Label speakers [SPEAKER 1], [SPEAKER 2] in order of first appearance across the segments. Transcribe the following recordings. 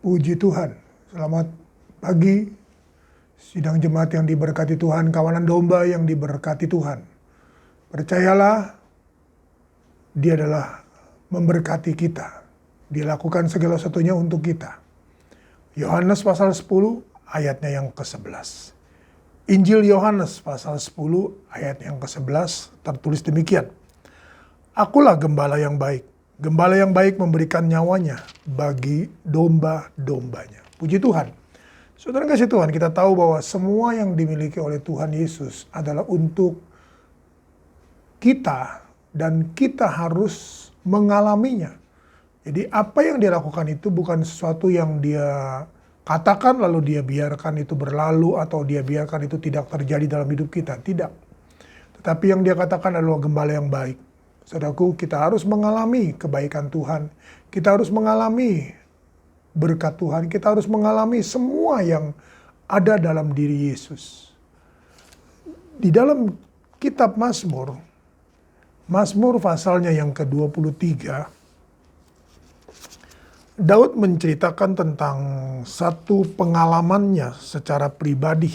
[SPEAKER 1] Puji Tuhan, selamat pagi, sidang jemaat yang diberkati Tuhan, kawanan domba yang diberkati Tuhan. Percayalah, Dia adalah memberkati kita. Dia lakukan segala sesuatunya untuk kita. Yohanes pasal 10 ayatnya yang ke-11. Injil Yohanes pasal 10 ayat yang ke-11 tertulis demikian. Akulah gembala yang baik. Gembala yang baik memberikan nyawanya bagi domba-dombanya. Puji Tuhan. Saudara kasih Tuhan, kita tahu bahwa semua yang dimiliki oleh Tuhan Yesus adalah untuk kita dan kita harus mengalaminya. Jadi apa yang dia lakukan itu bukan sesuatu yang dia katakan lalu dia biarkan itu berlalu atau dia biarkan itu tidak terjadi dalam hidup kita. Tidak. Tetapi yang dia katakan adalah gembala yang baik. Saudaraku, kita harus mengalami kebaikan Tuhan. Kita harus mengalami berkat Tuhan. Kita harus mengalami semua yang ada dalam diri Yesus. Di dalam kitab Mazmur pasalnya yang ke-23, Daud menceritakan tentang satu pengalamannya secara pribadi.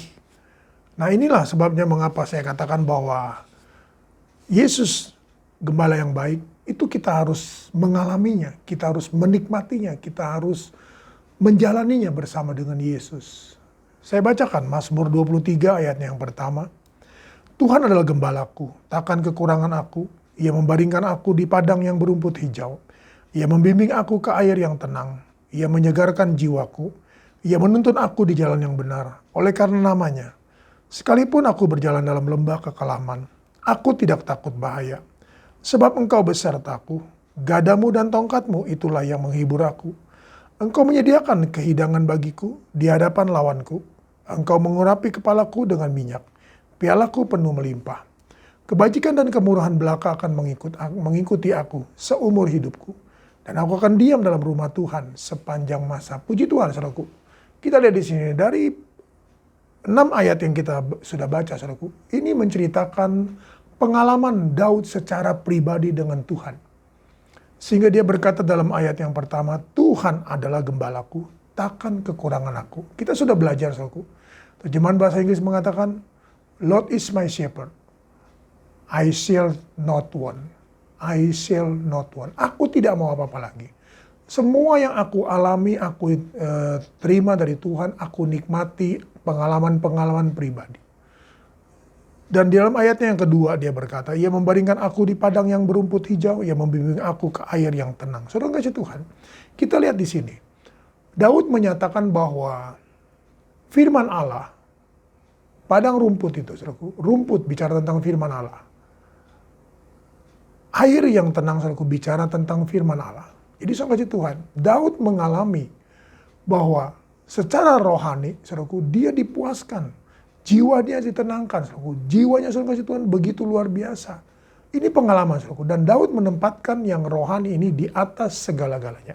[SPEAKER 1] Nah, inilah sebabnya mengapa saya katakan bahwa Yesus gembala yang baik, itu kita harus mengalaminya, kita harus menikmatinya, kita harus menjalaninya bersama dengan Yesus. Saya bacakan Mazmur 23 ayatnya yang pertama. Tuhan adalah gembalaku, takkan kekurangan aku. Ia membaringkan aku di padang yang berumput hijau. Ia membimbing aku ke air yang tenang. Ia menyegarkan jiwaku. Ia menuntun aku di jalan yang benar, oleh karena namanya. Sekalipun aku berjalan dalam lembah kekelaman, aku tidak takut bahaya. Sebab engkau besertaku, gadamu dan tongkatmu itulah yang menghibur aku. Engkau menyediakan kehidangan bagiku di hadapan lawanku. Engkau mengurapi kepalaku dengan minyak. Pialaku penuh melimpah. Kebajikan dan kemurahan belaka akan mengikuti aku seumur hidupku. Dan aku akan diam dalam rumah Tuhan sepanjang masa. Puji Tuhan, saudaraku. Kita lihat di sini dari 6 ayat yang kita sudah baca, saudaraku. Ini menceritakan pengalaman Daud secara pribadi dengan Tuhan. Sehingga dia berkata dalam ayat yang pertama, Tuhan adalah gembalaku, takkan kekurangan aku. Kita sudah belajar, saudaraku. Terjemahan bahasa Inggris mengatakan, Lord is my shepherd, I shall not want. I shall not want. Aku tidak mau apa-apa lagi. Semua yang aku alami, aku terima dari Tuhan, aku nikmati pengalaman-pengalaman pribadi. Dan di dalam ayatnya yang kedua dia berkata, ia membaringkan aku di padang yang berumput hijau, ia membimbing aku ke air yang tenang. Saudara kasih Tuhan, kita lihat di sini. Daud menyatakan bahwa firman Allah, padang rumput itu, saudaraku, rumput bicara tentang firman Allah. Air yang tenang, saudaraku, bicara tentang firman Allah. Jadi saudara kasih Tuhan, Daud mengalami bahwa secara rohani, saudaraku, dia dipuaskan. Jiwa dia ditenangkan, saudaraku. Jiwanya saudara kasih Tuhan begitu luar biasa. Ini pengalaman, saudaraku. Dan Daud menempatkan yang rohani ini di atas segala-galanya.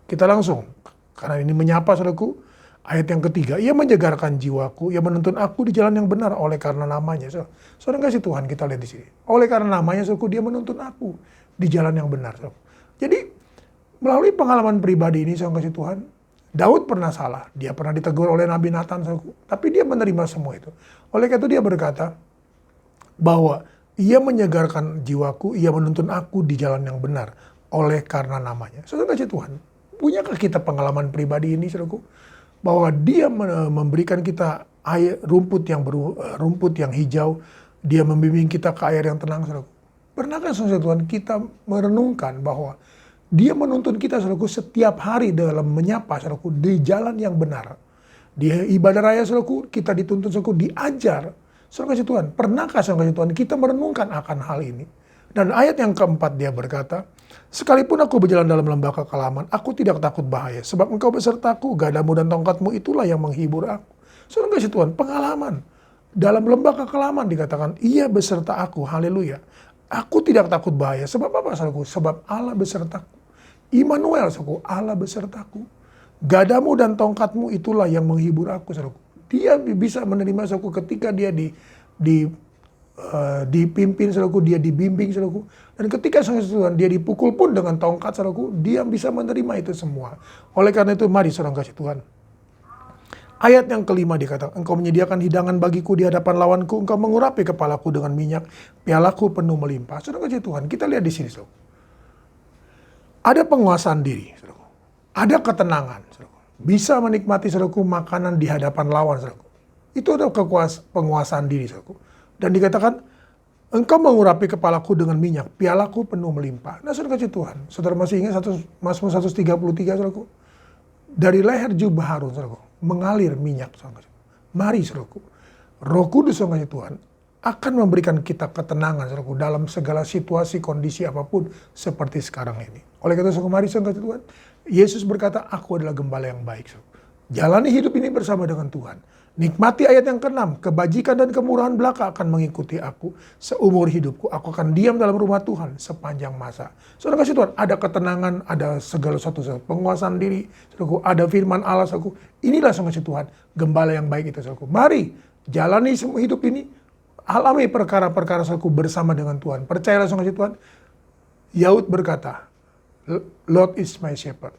[SPEAKER 1] Kita langsung, karena ini menyapa, saudaraku. Ayat yang ketiga, ia menyegarkan jiwaku, ia menuntun aku di jalan yang benar oleh karena namanya. Saudara kasih Tuhan, kita lihat di sini. Oleh karena namanya, saudaraku, dia menuntun aku di jalan yang benar. Saudaraku. Jadi, melalui pengalaman pribadi ini, saudara kasih Tuhan, Daud pernah salah, dia pernah ditegur oleh Nabi Nathan, tapi dia menerima semua itu. Oleh karena itu dia berkata bahwa ia menyegarkan jiwaku, ia menuntun aku di jalan yang benar oleh karena namanya. Saudara kasih Tuhan, punyakah kita pengalaman pribadi ini, saudaraku? Bahwa dia memberikan kita air rumput yang hijau, dia membimbing kita ke air yang tenang, saudaraku. Pernahkah saudara Tuhan kita merenungkan bahwa dia menuntun kita, saudaraku, setiap hari dalam menyapa, saudaraku, di jalan yang benar. Di ibadah raya, saudaraku, kita dituntun, saudaraku, diajar. Saudara kasih Tuhan, pernahkah saudara kasih Tuhan kita merenungkan akan hal ini? Dan ayat yang keempat dia berkata, sekalipun aku berjalan dalam lembah kekelaman, aku tidak takut bahaya. Sebab engkau besertaku, gadamu dan tongkatmu itulah yang menghibur aku. Saudara kasih Tuhan, pengalaman. Dalam lembah kekelaman dikatakan, ia beserta aku, haleluya. Aku tidak takut bahaya. Sebab apa, saudaraku? Sebab Allah besertaku. Immanuel, saudaraku, Allah besertaku. Gadamu dan tongkatmu itulah yang menghibur aku, saudaraku. Dia bisa menerima, saudaraku, ketika dia dipimpin, saudaraku, dia dibimbing, saudaraku. Dan ketika sang Yesus Tuhan, dia dipukul pun dengan tongkat, saudaraku, dia bisa menerima itu semua. Oleh karena itu, mari saudara kasih Tuhan. Ayat yang kelima dikatakan, engkau menyediakan hidangan bagiku di hadapan lawanku, engkau mengurapi kepalaku dengan minyak, pialaku penuh melimpah. Saudara kasih Tuhan, kita lihat di sini, saudara. Ada penguasaan diri, saudara. Ada ketenangan, saudara. Bisa menikmati, saudaraku, makanan di hadapan lawan, saudara. Itu adalah penguasaan diri, saudara. Dan dikatakan, engkau mengurapi kepalaku dengan minyak, pialaku penuh melimpah. Nah, saudara kasih Tuhan, saudara masih ingat Mazmur 133, saudaraku? Dari leher jubah Harun, saudaraku, mengalir minyak, saudaraku. Mari, saudaraku, Roh Kudus, saudara Tuhan, akan memberikan kita ketenangan, saudaraku, dalam segala situasi, kondisi apapun seperti sekarang ini. Oleh karena itu, mari, saudara Tuhan, Yesus berkata, aku adalah gembala yang baik, saudaraku. Jalani hidup ini bersama dengan Tuhan. Nikmati ayat yang ke-6, kebajikan dan kemurahan belaka akan mengikuti aku seumur hidupku. Aku akan diam dalam rumah Tuhan sepanjang masa. Saudara kasih Tuhan, ada ketenangan, ada segala sesuatu, penguasaan diri, saudaraku, ada firman Allah, saudaraku. Inilah saudara kasih Tuhan, gembala yang baik itu, saudaraku. Mari jalani semua hidup ini, alami perkara-perkara, saudaraku, bersama dengan Tuhan. Percayalah saudara kasih Tuhan. Yaud berkata, Lord is my shepherd,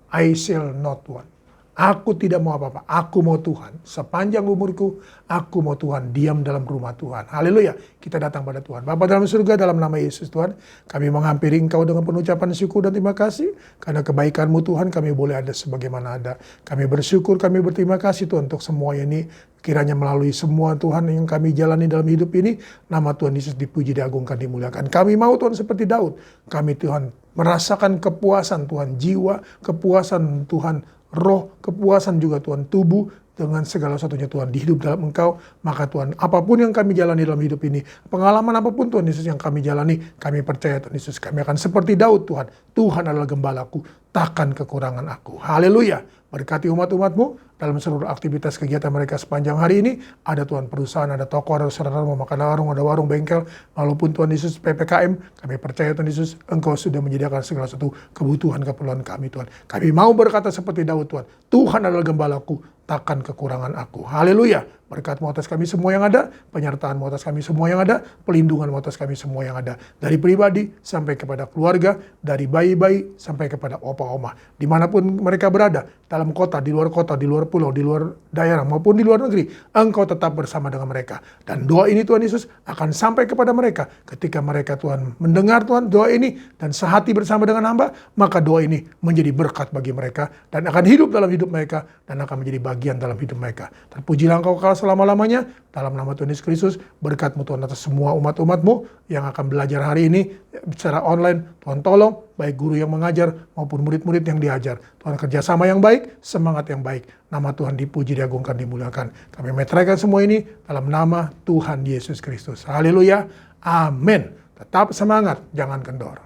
[SPEAKER 1] I shall not want. Aku tidak mau apa-apa, aku mau Tuhan. Sepanjang umurku, aku mau Tuhan, diam dalam rumah Tuhan. Haleluya, kita datang pada Tuhan. Bapa dalam surga, dalam nama Yesus Tuhan, kami menghampiri Engkau dengan penuh ucapan syukur dan terima kasih. Karena kebaikan-Mu Tuhan, kami boleh ada sebagaimana ada. Kami bersyukur, kami berterima kasih Tuhan untuk semua ini. Kiranya melalui semua Tuhan yang kami jalani dalam hidup ini, nama Tuhan Yesus dipuji, diagungkan, dimuliakan. Kami mau Tuhan seperti Daud. Kami Tuhan merasakan kepuasan Tuhan, jiwa, kepuasan Tuhan, roh, kepuasan juga Tuhan, tubuh, dengan segala satunya Tuhan di hidup dalam Engkau. Maka Tuhan, apapun yang kami jalani dalam hidup ini, pengalaman apapun Tuhan Yesus yang kami jalani, kami percaya Tuhan Yesus, kami akan seperti Daud Tuhan. Tuhan adalah gembalaku, takkan kekurangan aku. Haleluya. Berkati umat-umat-Mu dalam seluruh aktivitas kegiatan mereka sepanjang hari ini. Ada Tuhan perusahaan, ada toko, ada saudara mau makan warung, ada warung, bengkel. Walaupun Tuhan Yesus PPKM, kami percaya Tuhan Yesus, Engkau sudah menyediakan segala satu kebutuhan, keperluan kami Tuhan. Kami mau berkata seperti Daud Tuhan, Tuhan adalah gembalaku, takkan kekurangan aku. Haleluya. Berkat-Mu atas kami semua yang ada, penyertaan-Mu atas kami semua yang ada, pelindungan-Mu atas kami semua yang ada. Dari pribadi sampai kepada keluarga, dari bayi-bayi sampai kepada opa-oma. Dimanapun mereka berada, dalam kota, di luar pulau, di luar daerah, maupun di luar negeri, Engkau tetap bersama dengan mereka. Dan doa ini Tuhan Yesus akan sampai kepada mereka. Ketika mereka Tuhan mendengar Tuhan doa ini, dan sehati bersama dengan hamba, maka doa ini menjadi berkat bagi mereka, dan akan hidup dalam hidup mereka, dan akan menjadi bagian dalam hidup mereka. Terpujilah Engkau selama-lamanya, dalam nama Tuhan Yesus Kristus. Berkat-Mu Tuhan atas semua umat-umat-Mu yang akan belajar hari ini secara online. Tuhan tolong, baik guru yang mengajar maupun murid-murid yang diajar. Tuhan kerjasama yang baik, semangat yang baik. Nama Tuhan dipuji, diagungkan, dimuliakan. Kami meteraikan semua ini dalam nama Tuhan Yesus Kristus. Haleluya. Amin. Tetap semangat, jangan kendor.